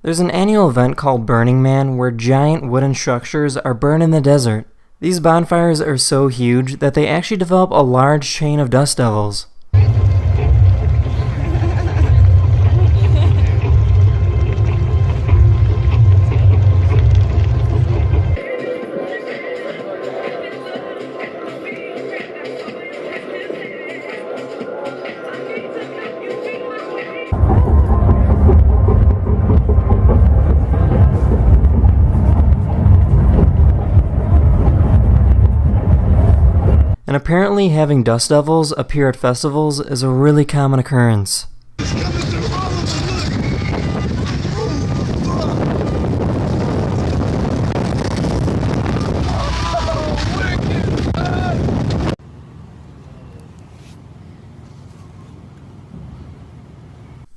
There's an annual event called Burning Man where giant wooden structures are burned in the desert. These bonfires are so huge that they actually develop a large chain of dust devils. And apparently having dust devils appear at festivals is a really common occurrence.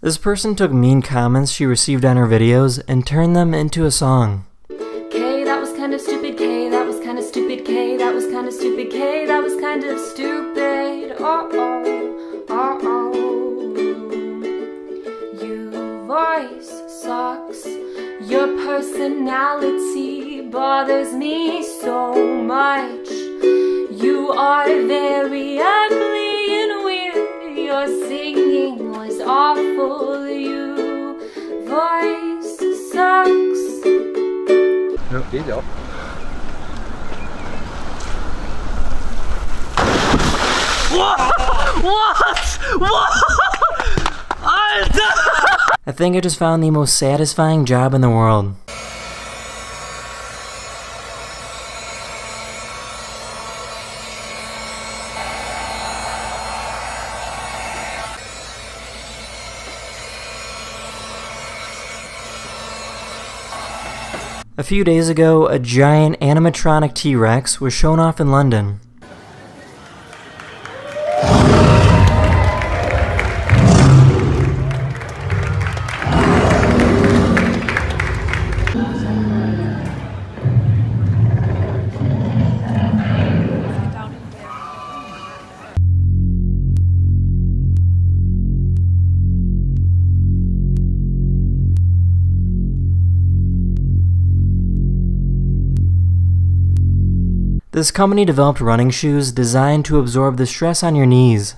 This person took mean comments she received on her videos and turned them into a song. K, that was kind of stupid. K, that was kind of stupid. K, that was kind of stupid. K, that was kind of stupid. Your voice sucks. Your personality bothers me so much. You are very ugly and weird. Your singing was awful. Your voice sucks. Ja, geht ja. What? Alter! I think I just found the most satisfying job in the world. A few days ago, a giant animatronic T-Rex was shown off in London. This company developed running shoes designed to absorb the stress on your knees.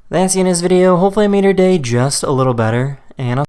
That's the end of this video. Hopefully I made your day just a little better, and I'll